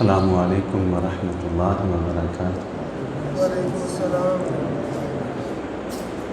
السلام علیکم ورحمۃ اللہ وبرکاتہ۔ وعلیکم السلام۔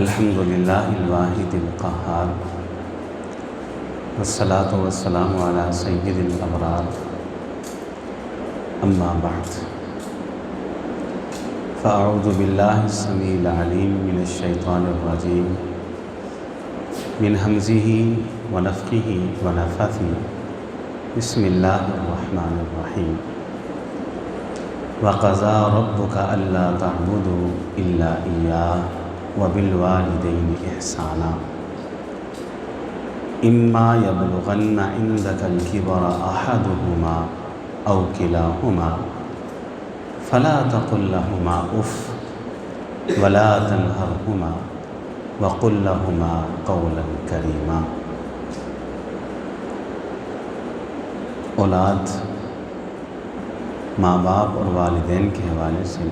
الحمد للہ الواحد القہار، والصلاة والسلام علی سید الابرار، اما بعد فاعوذ باللہ السمیع العلیم من الشیطان الرجیم، من ہمزہ ونفخہ ونفثہ، بسم اللہ الرحمن الرحیم۔ وَقَضَىٰ رَبُّكَ أَلَّا تَعْبُدُوا إِلَّا إِيَّاهُ وَبِالْوَالِدَيْنِ إِحْسَانًا إِمَّا يَبْلُغَنَّ عِندَكَ الْكِبَرَ أَحَدُهُمَا أَوْ كِلَاهُمَا فَلَا تَقُل لَّهُمَا أُفٍّ وَلَا تَنْهَرْهُمَا وَقُل لَّهُمَا قَوْلًا كَرِيمًا۔ اولاد ماں باپ اور والدین کے حوالے سے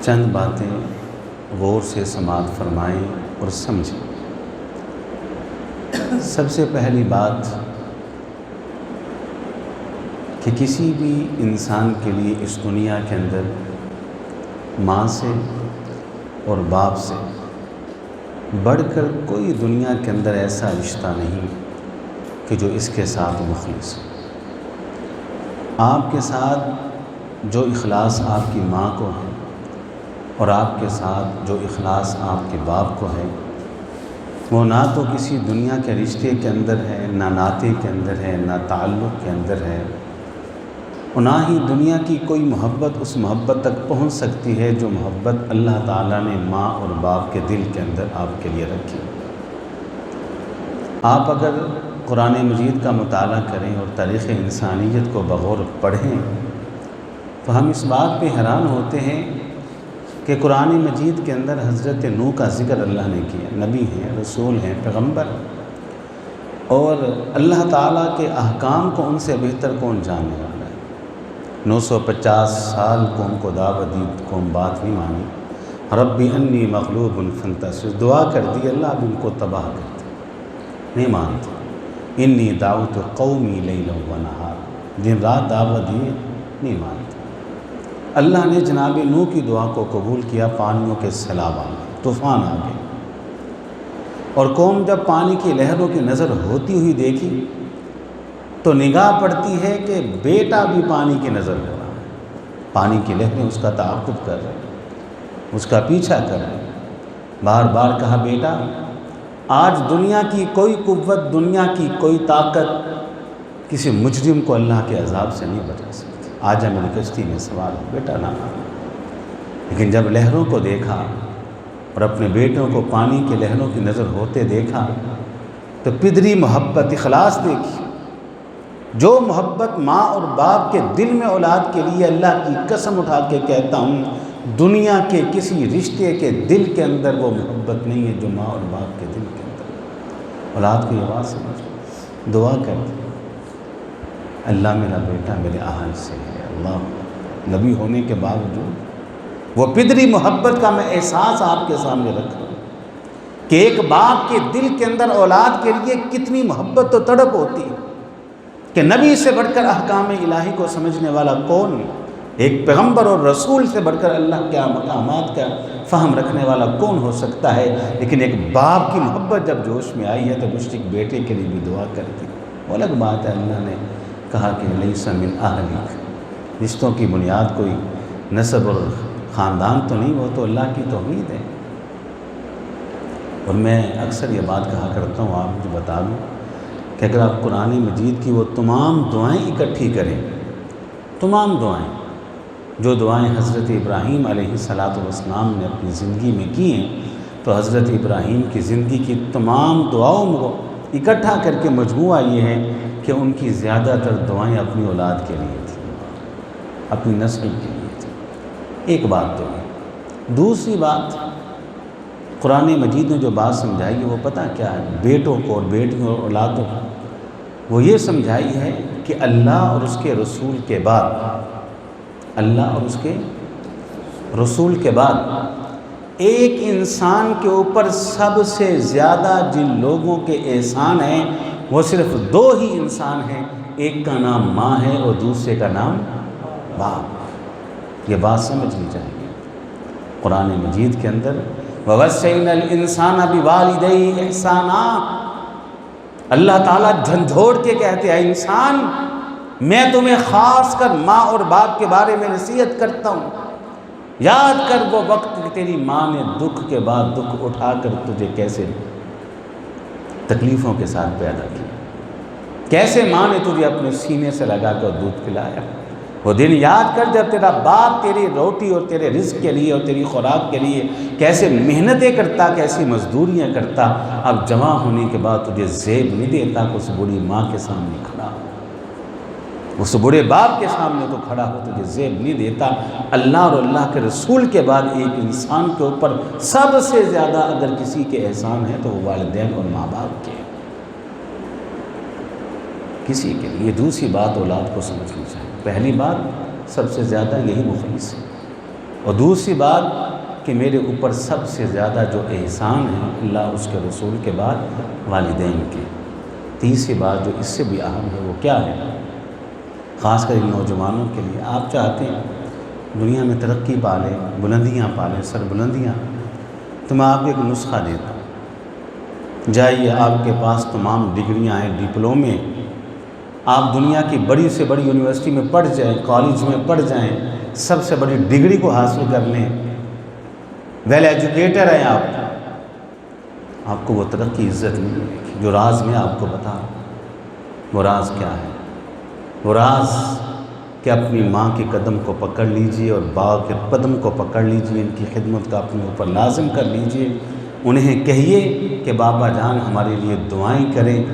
چند باتیں غور سے سماعت فرمائیں اور سمجھیں۔ سب سے پہلی بات کہ کسی بھی انسان کے لیے اس دنیا کے اندر ماں سے اور باپ سے بڑھ کر کوئی دنیا کے اندر ایسا رشتہ نہیں کہ جو اس کے ساتھ مخلص ہو۔ آپ کے ساتھ جو اخلاص آپ کی ماں کو ہے اور آپ کے ساتھ جو اخلاص آپ کے باپ کو ہے، وہ نہ تو کسی دنیا کے رشتے کے اندر ہے، نہ ناطے کے اندر ہے، نہ تعلق کے اندر ہے، اور نہ ہی دنیا کی کوئی محبت اس محبت تک پہنچ سکتی ہے جو محبت اللہ تعالیٰ نے ماں اور باپ کے دل کے اندر آپ کے لیے رکھی۔ آپ اگر قرآن مجید کا مطالعہ کریں اور تاریخ انسانیت کو بغور پڑھیں تو ہم اس بات پہ حیران ہوتے ہیں کہ قرآن مجید کے اندر حضرت نوح کا ذکر اللہ نے کیا۔ نبی ہیں، رسول ہیں، پیغمبر، اور اللہ تعالیٰ کے احکام کو ان سے بہتر کون جاننے والا ہے۔ 950 سال قوم کو دعوت دی، قوم بات نہیں مانی۔ ربی انی مغلوب فانتصر، دعا کر دی اللہ اب ان کو تباہ کر دے، نہیں مانتے۔ انی دعوت قومی لیلا و نہار، دن رات دعوت دیے، نہیں مانتے۔ اللہ نے جناب نوح کی دعا کو قبول کیا، پانیوں کے سیلاب آ گئے، طوفان آ گئے، اور قوم جب پانی کی لہروں کی نظر ہوتی ہوئی دیکھی تو نگاہ پڑتی ہے کہ بیٹا بھی پانی کی نظر ہو رہا ہے، پانی کی لہریں اس کا تعاقب کر رہے ہیں، اس کا پیچھا کر رہے ہیں۔ بار بار کہا بیٹا، آج دنیا کی کوئی قوت، دنیا کی کوئی طاقت کسی مجرم کو اللہ کے عذاب سے نہیں بچا سکتی، آجا میری کشتی میں سوار ہو، بیٹا نہ مانا۔ لیکن جب لہروں کو دیکھا اور اپنے بیٹوں کو پانی کی لہروں کی نظر ہوتے دیکھا تو پدری محبت، اخلاص دیکھی۔ جو محبت ماں اور باپ کے دل میں اولاد کے لیے، اللہ کی قسم اٹھا کے کہتا ہوں دنیا کے کسی رشتے کے دل کے اندر وہ محبت نہیں ہے جو ماں اور باپ کے دل کے اندر۔ اولاد کی آواز سمجھ، دعا کر دی، اللہ میرا بیٹا میرے اہل سے ہے۔ اللہ، نبی ہونے کے باوجود وہ پدری محبت کا میں احساس آپ کے سامنے رکھ رہا ہوں کہ ایک باپ کے دل کے اندر اولاد کے لیے کتنی محبت و تڑپ ہوتی ہے کہ نبی سے بڑھ کر احکام الہی کو سمجھنے والا کون ہے، ایک پیغمبر اور رسول سے بڑھ کر اللہ کے مقامات کا فہم رکھنے والا کون ہو سکتا ہے۔ لیکن ایک باپ کی محبت جب جوش میں آئی ہے تو مشرک بیٹے کے لیے بھی دعا کرتی۔ وہ الگ بات ہے، اللہ نے کہا کہ لیس من اہلک، رشتوں کی بنیاد کوئی نسب اور خاندان تو نہیں، وہ تو اللہ کی توحید ہے۔ اور میں اکثر یہ بات کہا کرتا ہوں، آپ مجھے بتا دوں کہ اگر آپ قرآن مجید کی وہ تمام دعائیں اکٹھی کریں، تمام دعائیں جو دعائیں حضرت ابراہیم علیہ السلام نے اپنی زندگی میں کی ہیں، تو حضرت ابراہیم کی زندگی کی تمام دعاؤں کو اکٹھا کر کے مجموعہ یہ ہے کہ ان کی زیادہ تر دعائیں اپنی اولاد کے لیے تھیں، اپنی نسل کے لیے تھیں۔ ایک بات تو ہے۔ دوسری بات، قرآن مجید نے جو بات سمجھائی ہے وہ پتہ کیا ہے؟ بیٹوں کو اور بیٹیوں اور اولادوں کو وہ یہ سمجھائی ہے کہ اللہ اور اس کے رسول کے بعد، اللہ اور اس کے رسول کے بعد ایک انسان کے اوپر سب سے زیادہ جن لوگوں کے احسان ہیں وہ صرف دو ہی انسان ہیں، ایک کا نام ماں ہے اور دوسرے کا نام باپ۔ یہ بات سمجھنی چاہیے۔ قرآن مجید کے اندر وَوَصَّيْنَا الْإِنسَانَ بِوَالِدَيْهِ إِحْسَانًا، اللہ تعالیٰ جھنجھوڑ کے کہتے ہیں انسان میں تمہیں خاص کر ماں اور باپ کے بارے میں نصیحت کرتا ہوں۔ یاد کر وہ وقت کہ تیری ماں نے دکھ کے بعد دکھ اٹھا کر تجھے کیسے تکلیفوں کے ساتھ پیدا کیا، کیسے ماں نے تجھے اپنے سینے سے لگا کر دودھ پلایا۔ وہ دن یاد کر جب تیرا باپ تیری روٹی اور تیرے رزق کے لیے اور تیری خوراک کے لیے کیسے محنتیں کرتا، کیسی مزدوریاں کرتا۔ اب جمع ہونے کے بعد تجھے زیب نہیں دیتا کہ اس بڑی ماں کے سامنے کھڑا ہو، اس بڑے باپ کے سامنے تو کھڑا ہو، تجھے زیب نہیں دیتا۔ اللہ اور اللہ کے رسول کے بعد ایک انسان کے اوپر سب سے زیادہ اگر کسی کے احسان ہے تو وہ والدین اور ماں باپ کے، کسی کے لیے۔ دوسری بات اولاد کو سمجھنی چاہیے۔ پہلی بات سب سے زیادہ یہی مخلص ہے، اور دوسری بات کہ میرے اوپر سب سے زیادہ جو احسان ہے اللہ اس کے رسول کے بعد والدین کے۔ تیسری بات جو اس سے بھی اہم ہے وہ کیا ہے؟ خاص کر ان نوجوانوں کے لیے، آپ چاہتے ہیں دنیا میں ترقی پالیں، بلندیاں پالیں، سر بلندیاں، تو میں آپ کو ایک نسخہ دیتا ہوں۔ جائیے، آپ کے پاس تمام ڈگریاں ہیں، ڈپلومے، آپ دنیا کی بڑی سے بڑی یونیورسٹی میں پڑھ جائیں، کالج میں پڑھ جائیں، سب سے بڑی ڈگری کو حاصل کر لیں، ویل ایجوکیٹر ہیں آپ کو وہ ترقی عزت نہیں ملے گی۔ جو راز میں آپ کو بتا رہا ہوں، وہ راز کیا ہے؟ وہ راز کہ اپنی ماں کے قدم کو پکڑ لیجئے اور باپ کے قدم کو پکڑ لیجئے، ان کی خدمت کا اپنے اوپر لازم کر لیجئے۔ انہیں کہیے کہ بابا جان ہمارے لیے دعائیں کریں۔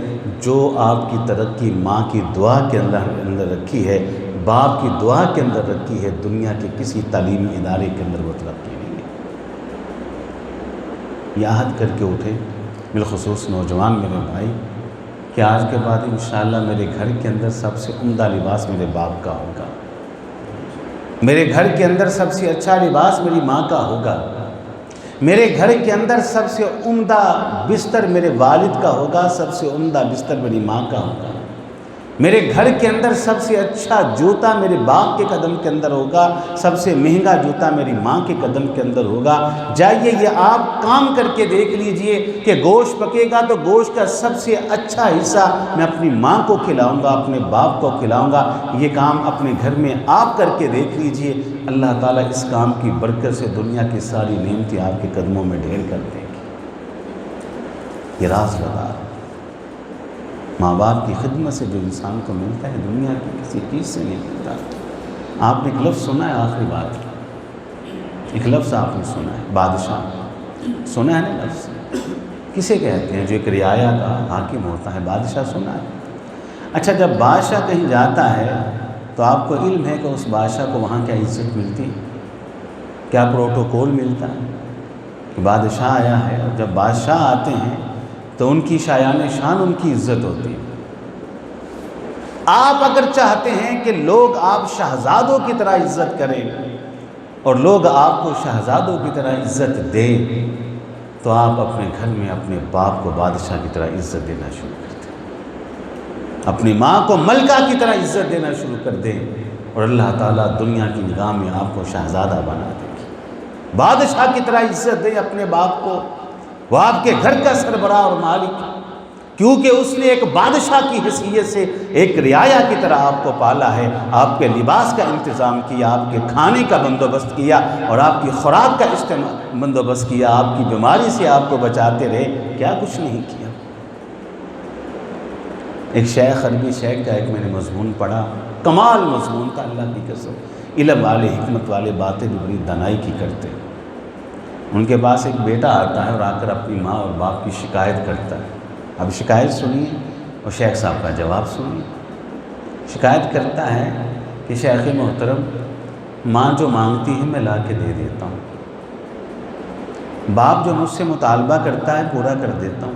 جو آپ کی ترقی ماں کی دعا کے اندر رکھی ہے، باپ کی دعا کے اندر رکھی ہے، دنیا کے کسی تعلیمی ادارے کے اندر وہ ترقی نہیں ہے۔ یہ عہد کر کے اٹھے، بالخصوص نوجوان میرے بھائی، کہ آج کے بعد انشاءاللہ میرے گھر کے اندر سب سے عمدہ لباس میرے باپ کا ہوگا، میرے گھر کے اندر سب سے اچھا لباس میری ماں کا ہوگا، میرے گھر کے اندر سب سے عمدہ بستر میرے والد کا ہوگا، سب سے عمدہ بستر میری ماں کا ہوگا، میرے گھر کے اندر سب سے اچھا جوتا میرے باپ کے قدم کے اندر ہوگا، سب سے مہنگا جوتا میری ماں کے قدم کے اندر ہوگا۔ جائیے یہ آپ کام کر کے دیکھ لیجئے کہ گوشت پکے گا تو گوشت کا سب سے اچھا حصہ میں اپنی ماں کو کھلاؤں گا، اپنے باپ کو کھلاؤں گا۔ یہ کام اپنے گھر میں آپ کر کے دیکھ لیجئے، اللہ تعالیٰ اس کام کی برکت سے دنیا کی ساری نعمتیں آپ کے قدموں میں ڈھیر کر دے گی۔ یہ راز بتا، ماں باپ کی خدمت سے جو انسان کو ملتا ہے دنیا کی کسی چیز سے نہیں ملتا۔ آپ نے ایک لفظ سنا ہے، آخری بات، ایک لفظ آپ نے سنا ہے، بادشاہ، سنا ہے نا لفظ؟ کسے کہتے ہیں؟ جو ایک رعایا کا حاکم ہوتا ہے، بادشاہ سنا ہے؟ اچھا، جب بادشاہ کہیں جاتا ہے تو آپ کو علم ہے کہ اس بادشاہ کو وہاں کیا عزت ملتی ہے، کیا پروٹوکول ملتا ہے کہ بادشاہ آیا ہے؟ اور جب بادشاہ آتے ہیں تو ان کی شایان شان، ان کی عزت ہوتی ہے۔ آپ اگر چاہتے ہیں کہ لوگ آپ شہزادوں کی طرح عزت کریں اور لوگ آپ کو شہزادوں کی طرح عزت دیں، تو آپ اپنے گھر میں اپنے باپ کو بادشاہ کی طرح عزت دینا شروع کر دیں، اپنی ماں کو ملکہ کی طرح عزت دینا شروع کر دیں، اور اللہ تعالیٰ دنیا کی نگاہ میں آپ کو شہزادہ بنا دے گی۔ بادشاہ کی طرح عزت دیں اپنے باپ کو، وہ آپ کے گھر کا سربراہ اور مالک، کیونکہ اس نے ایک بادشاہ کی حیثیت سے ایک رعایا کی طرح آپ کو پالا ہے، آپ کے لباس کا انتظام کیا، آپ کے کھانے کا بندوبست کیا، اور آپ کی خوراک کا بندوبست کیا، آپ کی بیماری سے آپ کو بچاتے رہے، کیا کچھ نہیں کیا۔ ایک شیخ، عربی شیخ کا ایک میں نے مضمون پڑھا، کمال مضمون تھا، اللہ کی قسم، علم والے، حکمت والے باتیں بھی بڑی دانائی کی کرتے۔ ان کے پاس ایک بیٹا آتا ہے اور آ کر اپنی ماں اور باپ کی شکایت کرتا ہے۔ اب شکایت سنیے اور شیخ صاحب کا جواب سنیے۔ شکایت کرتا ہے کہ شیخ محترم، ماں جو مانگتی ہے میں لا کے دے دیتا ہوں، باپ جو مجھ سے مطالبہ کرتا ہے پورا کر دیتا ہوں،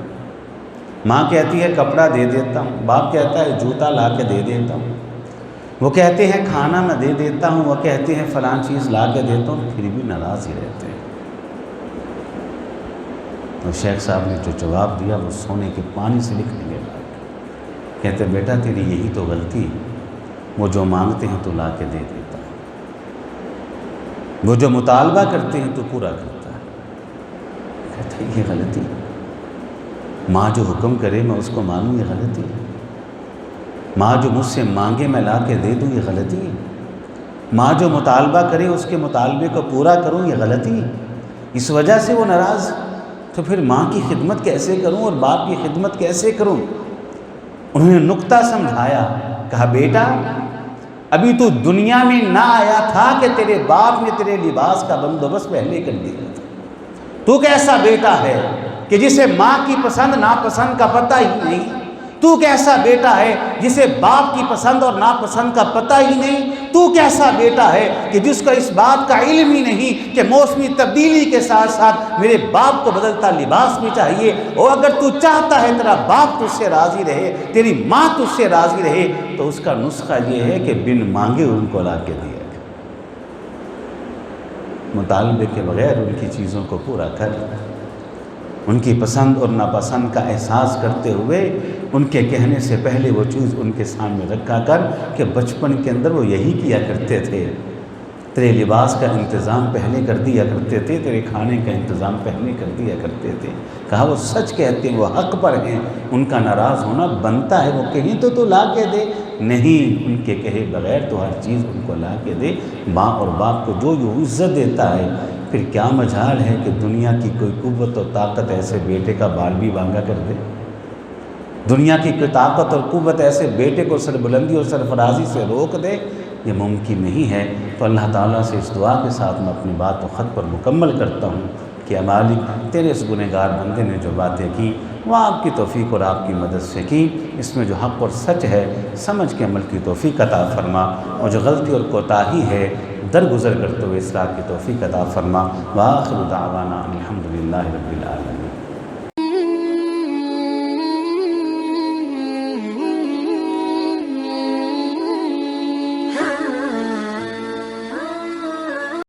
ماں کہتی ہے کپڑا دے دیتا ہوں، باپ کہتا ہے جوتا لا کے دے دیتا ہوں، وہ کہتے ہیں کھانا میں دے دیتا ہوں، وہ کہتے ہیں فلاں چیز لا کے دیتا ہوں، پھر بھی ناراض ہی رہتے ہیں۔ اور شیخ صاحب نے جو جواب دیا وہ سونے کے پانی سے لکھنے کے بعد، کہتے بیٹا تیری یہی تو غلطی، وہ جو مانگتے ہیں تو لا کے دے دیتا ہے، وہ جو مطالبہ کرتے ہیں تو پورا کرتا ہے۔ کہتے یہ غلطی، ماں جو حکم کرے میں اس کو مانوں یہ غلطی، ماں جو مجھ سے مانگے میں لا کے دے دوں یہ غلطی، ماں جو مطالبہ کرے اس کے مطالبے کو پورا کروں یہ غلطی، اس وجہ سے وہ ناراض، تو پھر ماں کی خدمت کیسے کروں اور باپ کی خدمت کیسے کروں؟ انہوں نے نقطہ سمجھایا، کہا بیٹا ابھی تو دنیا میں نہ آیا تھا کہ تیرے باپ نے تیرے لباس کا بندوبست پہلے کر دیا تھا، تو کیسا بیٹا ہے کہ جسے ماں کی پسند ناپسند کا پتہ ہی نہیں، تو کیسا بیٹا ہے جسے باپ کی پسند اور ناپسند کا پتہ ہی نہیں، تو کیسا بیٹا ہے کہ جس کو اس بات کا علم ہی نہیں کہ موسمی تبدیلی کے ساتھ ساتھ میرے باپ کو بدلتا لباس بھی چاہیے، اور اگر تو چاہتا ہے تیرا باپ تجھ سے راضی رہے، تیری ماں تجھ سے راضی رہے، تو اس کا نسخہ یہ ہے کہ بن مانگے ان کو لا کے دیا، مطالبے کے بغیر ان کی چیزوں کو پورا کر، ان کی پسند اور ناپسند کا احساس کرتے ہوئے ان کے کہنے سے پہلے وہ چیز ان کے سامنے رکھا کر کہ بچپن کے اندر وہ یہی کیا کرتے تھے، تیرے لباس کا انتظام پہلے کر دیا کرتے تھے، تیرے کھانے کا انتظام پہلے کر دیا کرتے تھے۔ کہا وہ سچ کہتے ہیں، وہ حق پر ہیں، ان کا ناراض ہونا بنتا ہے، وہ کہیں تو لا کے دے، نہیں ان کے کہے بغیر تو ہر چیز ان کو لا کے دے۔ ماں اور باپ کو جو عزت دیتا ہے، پھر کیا مجال ہے کہ دنیا کی کوئی قوت اور طاقت ایسے بیٹے کا بال بھی بانگا کر دے؟ دنیا کی کوئی طاقت اور قوت ایسے بیٹے کو سربلندی اور سرفرازی سے روک دے؟ یہ ممکن نہیں ہے۔ تو اللہ تعالیٰ سے اس دعا کے ساتھ میں اپنی بات و خط پر مکمل کرتا ہوں کہ مالک تیرے اس گنہگار بندے نے جو باتیں کی وہ آپ کی توفیق اور آپ کی مدد سے کی، اس میں جو حق اور سچ ہے سمجھ کے عمل کی توفیق عطا فرما، اور جو غلطی اور کوتاہی ہے درگزر کرتے ہوئے اصلاح کی توفیق عطا فرما۔ وآخر دعوانا الحمدللہ رب العالمین۔